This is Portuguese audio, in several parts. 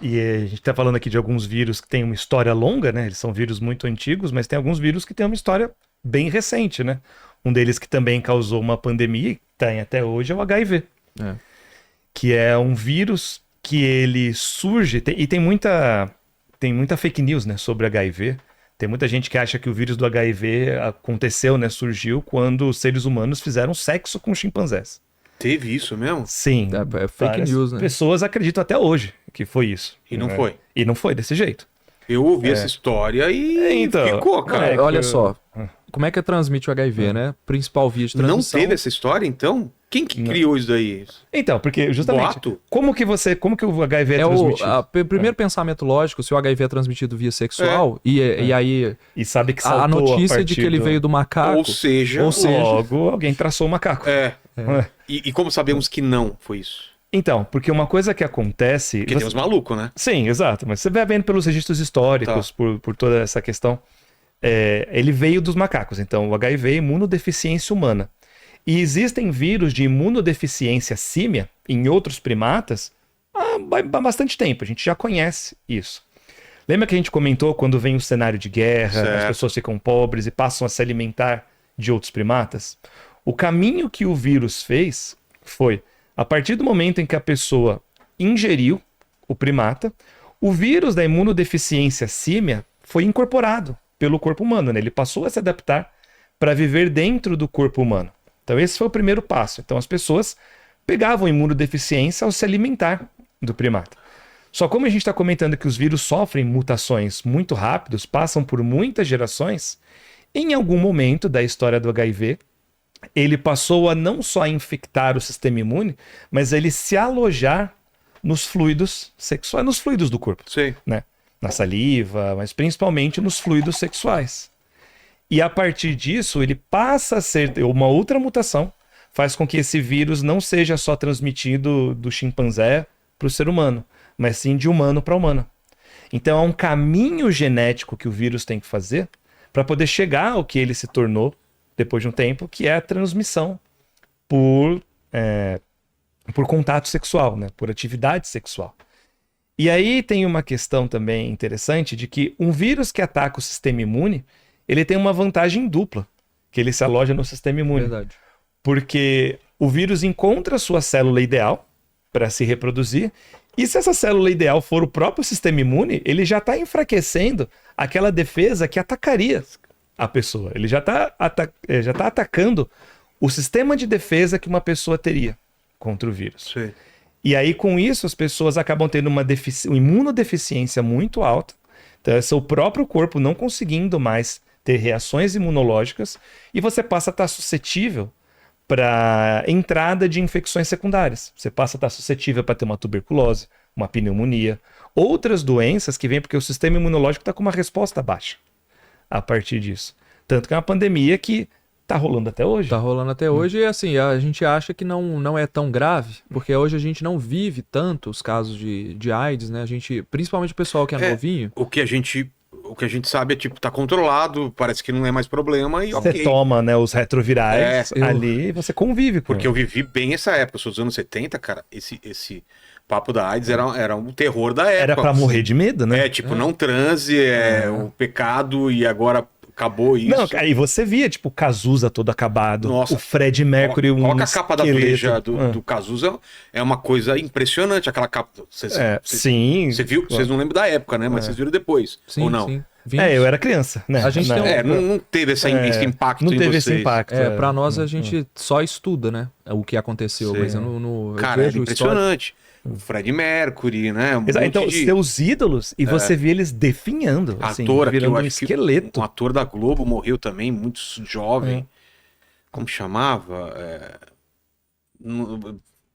E a gente está falando aqui de alguns vírus que têm uma história longa, né? Eles são vírus muito antigos, mas tem alguns vírus que têm uma história bem recente, né? Um deles que também causou uma pandemia, e tem até hoje, é o HIV. É. Que é um vírus que ele surge... E tem muita fake news, né, sobre HIV. Tem muita gente que acha que o vírus do HIV aconteceu, né? Surgiu quando os seres humanos fizeram sexo com chimpanzés. Teve isso mesmo? Sim. É fake várias news, né? pessoas acreditam até hoje que foi isso. E não né? foi. E não foi desse jeito. Eu ouvi essa história e Então, ficou, cara. Olha só, como é que transmite o HIV, né? Principal via de Não transmissão. teve essa história, então? Quem que criou isso daí? Então, porque justamente... Boato? Como que o HIV é transmitido? Primeiro pensamento lógico, se o HIV é transmitido via sexual, e aí E sabe que a saltou notícia partir de que ele veio do macaco... Ou seja, Logo, alguém traçou o macaco. É. É. E como sabemos que não foi isso? Então, porque uma coisa que acontece... Porque tem uns malucos, né? Sim, exato. Mas você vai vendo pelos registros históricos, por toda essa questão. Ele veio dos macacos. Então, o HIV é imunodeficiência humana. E existem vírus de imunodeficiência símia em outros primatas há bastante tempo. A gente já conhece isso. Lembra que a gente comentou quando vem o cenário de guerra, Certo. as pessoas ficam pobres e passam a se alimentar de outros primatas? O caminho que o vírus fez foi, a partir do momento em que a pessoa ingeriu o primata, o vírus da imunodeficiência símia foi incorporado pelo corpo humano, né? Ele passou a se adaptar para viver dentro do corpo humano. Então esse foi o primeiro passo. Então as pessoas pegavam imunodeficiência ao se alimentar do primata. Só como a gente está comentando que os vírus sofrem mutações muito rápidos, passam por muitas gerações, em algum momento da história do HIV, ele passou a não só infectar o sistema imune, mas ele se alojar nos fluidos sexuais, nos fluidos do corpo, Sei. né? Na saliva, mas principalmente nos fluidos sexuais. E a partir disso, ele passa a ser uma outra mutação, faz com que esse vírus não seja só transmitido do chimpanzé para o ser humano, mas sim de humano para humano. Então é um caminho genético que o vírus tem que fazer para poder chegar ao que ele se tornou depois de um tempo, que é a transmissão por contato sexual, né? Por atividade sexual. E aí tem uma questão também interessante de que um vírus que ataca o sistema imune, ele tem uma vantagem dupla, que ele se aloja no sistema imune. Verdade. Porque o vírus encontra a sua célula ideal para se reproduzir, e se essa célula ideal for o próprio sistema imune, ele já está enfraquecendo aquela defesa que atacaria a pessoa. Ele já está atacando o sistema de defesa que uma pessoa teria contra o vírus. Sei. E aí, com isso, as pessoas acabam tendo uma imunodeficiência muito alta. Então, é seu próprio corpo não conseguindo mais ter reações imunológicas, e você passa a estar suscetível para entrada de infecções secundárias. Você passa a estar suscetível para ter uma tuberculose, uma pneumonia, outras doenças que vêm porque o sistema imunológico está com uma resposta baixa a partir disso. Tanto que é uma pandemia que tá rolando até hoje. Tá rolando até hoje e assim, a gente acha que não é tão grave, porque hoje a gente não vive tanto os casos de AIDS, né? A gente, principalmente o pessoal que é novinho. O que a gente sabe é, tipo, tá controlado, parece que não é mais problema e Você ok. toma, né, os retrovirais ali e você convive com Porque eu vivi bem essa época, eu sou dos anos 70, cara, esse papo da AIDS era um terror da época. Era pra morrer de medo, né? Não transe, o pecado e agora acabou isso. Não, aí você via, tipo, o Cazuza todo acabado. Nossa. O Fred Mercury, Coloca a capa da Veja esqueleto. do Cazuza, é uma coisa impressionante, aquela capa. Sim. Você viu? Vocês não lembram da época, né? Mas vocês viram depois, Sim, ou não? sim. Vimos. Eu era criança, né? A gente tem não teve esse impacto não em teve vocês. esse impacto. Pra nós a gente só estuda, né? O que aconteceu, Sei. mas eu não Cara, eu é vejo impressionante. O Fred Mercury, né? Exato. Então, seus ídolos, e você via eles definhando, assim, Ator, virando eu um acho que esqueleto. um ator da Globo morreu também, muito jovem. Como chamava?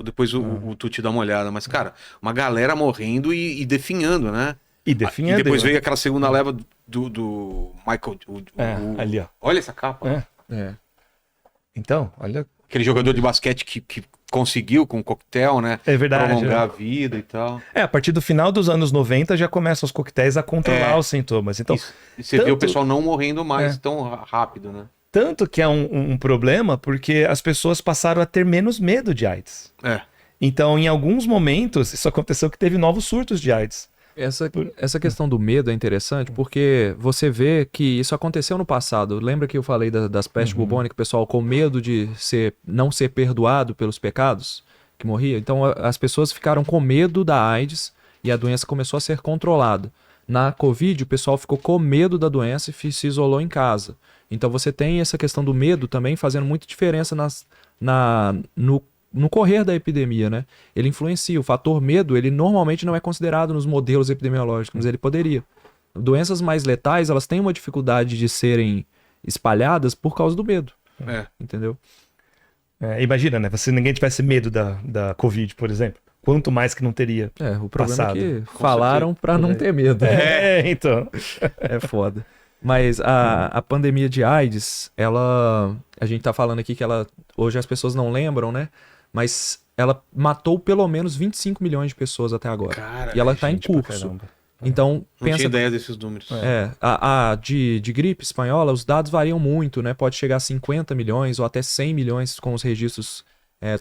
Depois o Tuti dá uma olhada. Mas, cara, uma galera morrendo e definhando, né? E definhando. E depois veio aquela segunda leva do Michael. ali, ó. Olha essa capa. Então, olha. Aquele jogador de basquete que conseguiu com o coquetel, né? É verdade. Prolongar a vida e tal. A partir do final dos anos 90 já começam os coquetéis a controlar os sintomas. Então, Isso. E você vê o pessoal não morrendo mais tão rápido, né? Tanto que é um problema porque as pessoas passaram a ter menos medo de AIDS. Então, em alguns momentos, isso aconteceu que teve novos surtos de AIDS. Essa questão do medo é interessante porque você vê que isso aconteceu no passado. Lembra que eu falei das pestes bubônicas, o pessoal com medo de não ser perdoado pelos pecados, que morria? Então as pessoas ficaram com medo da AIDS e a doença começou a ser controlada. Na Covid, o pessoal ficou com medo da doença e se isolou em casa. Então você tem essa questão do medo também fazendo muita diferença no correr da epidemia, né? Ele influencia. O fator medo, ele normalmente não é considerado nos modelos epidemiológicos, mas ele poderia. Doenças mais letais, elas têm uma dificuldade de serem espalhadas por causa do medo. Entendeu? Imagina, né? Se ninguém tivesse medo da Covid, por exemplo. Quanto mais que não teria o problema passado. é que falaram para não ter medo. Então. É foda. Mas a pandemia de AIDS, a gente tá falando aqui que hoje as pessoas não lembram, né? Mas ela matou pelo menos 25 milhões de pessoas até agora. Cara, e ela tá em curso. Então, não tinha ideia desses números. De gripe espanhola, os dados variam muito, né? Pode chegar a 50 milhões ou até 100 milhões com os registros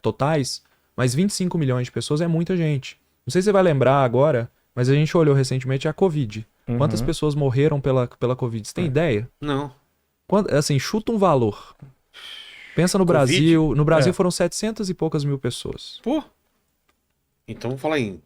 totais, mas 25 milhões de pessoas é muita gente. Não sei se você vai lembrar agora, mas a gente olhou recentemente a Covid. Quantas pessoas morreram pela Covid? Você tem ideia? Não. Assim, chuta um valor. Pensa no Covid? Brasil. No Brasil foram 700 e poucas mil pessoas. Pô. Então vamos falar em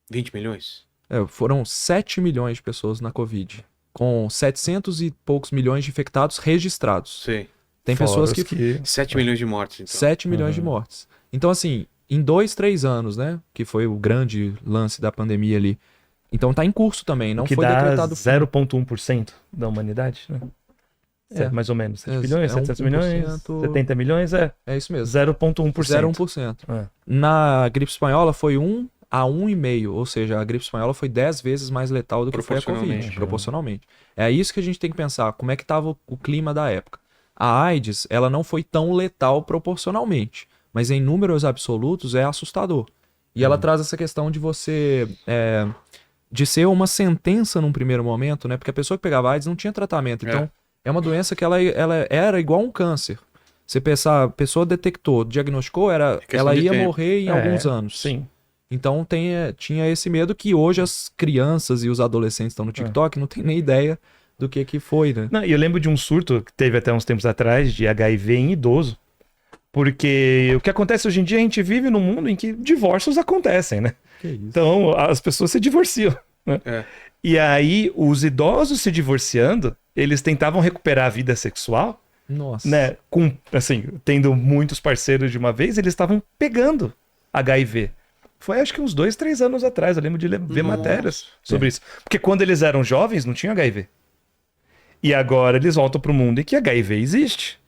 20 milhões? Foram 7 milhões de pessoas na Covid. Com 700 e poucos milhões de infectados registrados. Sei. Tem pessoas que... 7 milhões de mortes, então. 7 milhões de mortes. Então, assim, em 2, 3 anos, né? Que foi o grande lance da pandemia ali. Então tá em curso também, não que foi dá decretado... 0,1% da humanidade, né? Mais ou menos. 7 bilhões, 700 milhões, 70 milhões, É isso mesmo. 0,1%. 0,1%. Na gripe espanhola foi 1 a 1,5%, ou seja, a gripe espanhola foi 10 vezes mais letal do que foi a Covid, proporcionalmente. É isso que a gente tem que pensar, como é que estava o clima da época. A AIDS, ela não foi tão letal proporcionalmente, mas em números absolutos é assustador. E ela traz essa questão de você... de ser uma sentença num primeiro momento, né? Porque a pessoa que pegava AIDS não tinha tratamento, então é uma doença que ela era igual a um câncer. Você pensar, a pessoa detectou, diagnosticou, ela ia morrer em alguns anos. Sim. Então tinha esse medo que hoje as crianças e os adolescentes estão no TikTok não tem nem ideia do que foi, né? Não, e eu lembro de um surto que teve até uns tempos atrás de HIV em idoso. Porque o que acontece hoje em dia, a gente vive num mundo em que divórcios acontecem, né? Que isso? Então as pessoas se divorciam, né? E aí os idosos se divorciando, eles tentavam recuperar a vida sexual. Nossa. Né? Tendo muitos parceiros de uma vez, eles estavam pegando HIV. Foi acho que uns 2, 3 anos atrás, eu lembro de ver matérias sobre isso. Porque quando eles eram jovens, não tinha HIV. E agora eles voltam pro mundo em que HIV existe.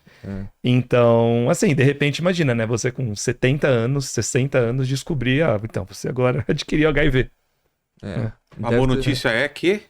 Então, assim, de repente, imagina, né? Você com 70 anos, 60 anos, descobrir, então, você agora adquiriu HIV. A boa notícia é que...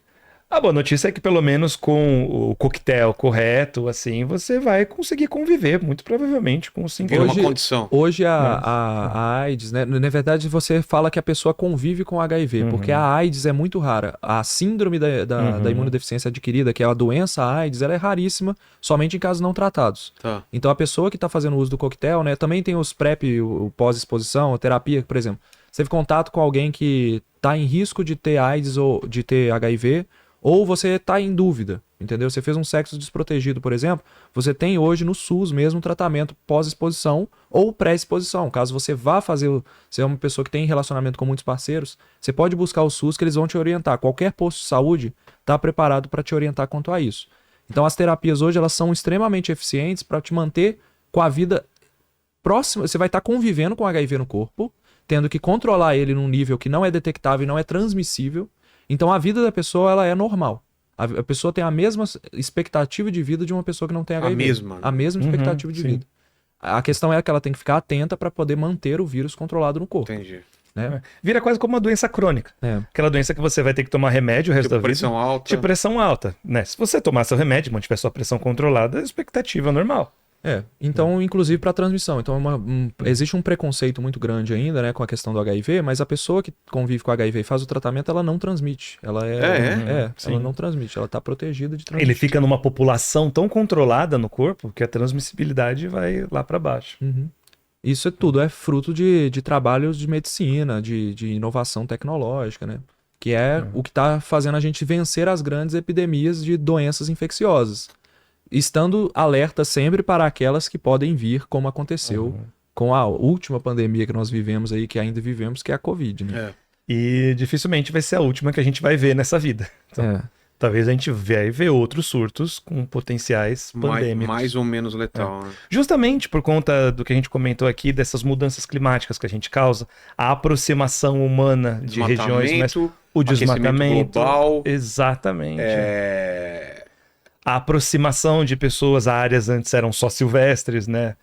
A boa notícia é que pelo menos com o coquetel correto, assim, você vai conseguir conviver, muito provavelmente, com os sintomas. Uma condição. Hoje a AIDS, né? Na verdade, você fala que a pessoa convive com HIV, porque a AIDS é muito rara. A síndrome da imunodeficiência adquirida, que é a doença AIDS, ela é raríssima, somente em casos não tratados. Tá. Então a pessoa que está fazendo uso do coquetel, né? Também tem os PrEP, o pós-exposição, a terapia, por exemplo. Você teve contato com alguém que está em risco de ter AIDS ou de ter HIV, ou você está em dúvida, entendeu? Você fez um sexo desprotegido, por exemplo, você tem hoje no SUS mesmo um tratamento pós-exposição ou pré-exposição. Caso você vá fazer, você é uma pessoa que tem relacionamento com muitos parceiros, você pode buscar o SUS que eles vão te orientar. Qualquer posto de saúde está preparado para te orientar quanto a isso. Então as terapias hoje elas são extremamente eficientes para te manter com a vida próxima. Você vai estar convivendo com HIV no corpo, tendo que controlar ele num nível que não é detectável e não é transmissível. Então a vida da pessoa ela é normal. A pessoa tem a mesma expectativa de vida de uma pessoa que não tem HIV. A mesma expectativa de vida. A questão é que ela tem que ficar atenta para poder manter o vírus controlado no corpo. Entendi. Né? Vira quase como uma doença crônica. Aquela doença que você vai ter que tomar remédio o resto da vida. Pressão alta. Tipo pressão alta. Né? Se você tomar seu remédio, mantiver sua pressão controlada, a expectativa é normal. Então, inclusive para transmissão. Então, existe um preconceito muito grande ainda, né, com a questão do HIV, mas a pessoa que convive com HIV e faz o tratamento, ela não transmite. Ela ela não transmite, ela está protegida de transmitir. Ele fica numa população tão controlada no corpo que a transmissibilidade vai lá para baixo. Isso tudo é fruto de trabalhos de medicina, de inovação tecnológica, né? que é o que está fazendo a gente vencer as grandes epidemias de doenças infecciosas, estando alerta sempre para aquelas que podem vir, como aconteceu com a última pandemia que nós vivemos aí, que ainda vivemos, que é a Covid, né? É. E dificilmente vai ser a última que a gente vai ver nessa vida. Então, talvez a gente vai ver outros surtos com potenciais pandêmicos. Mais ou menos letal, né? Justamente por conta do que a gente comentou aqui, dessas mudanças climáticas que a gente causa, a aproximação humana de regiões, mas o desmatamento global. Exatamente. A aproximação de pessoas a áreas antes eram só silvestres, né?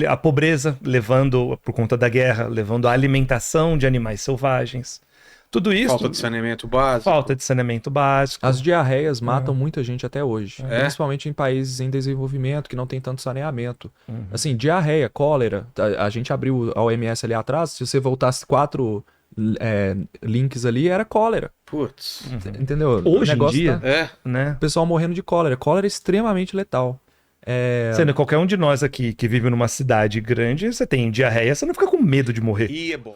A pobreza levando, por conta da guerra, levando a alimentação de animais selvagens. Tudo isso. Falta de saneamento básico. Falta de saneamento básico. As diarreias matam muita gente até hoje. É? Principalmente em países em desenvolvimento, que não tem tanto saneamento. Assim, diarreia, cólera. A gente abriu a OMS ali atrás, se você voltasse 4 links ali, era cólera. Putz. Entendeu? Hoje em O negócio dia, É. né? o pessoal morrendo de cólera. Cólera é extremamente letal. Sendo qualquer um de nós aqui que vive numa cidade grande, você tem diarreia, você não fica com medo de morrer. E é bom.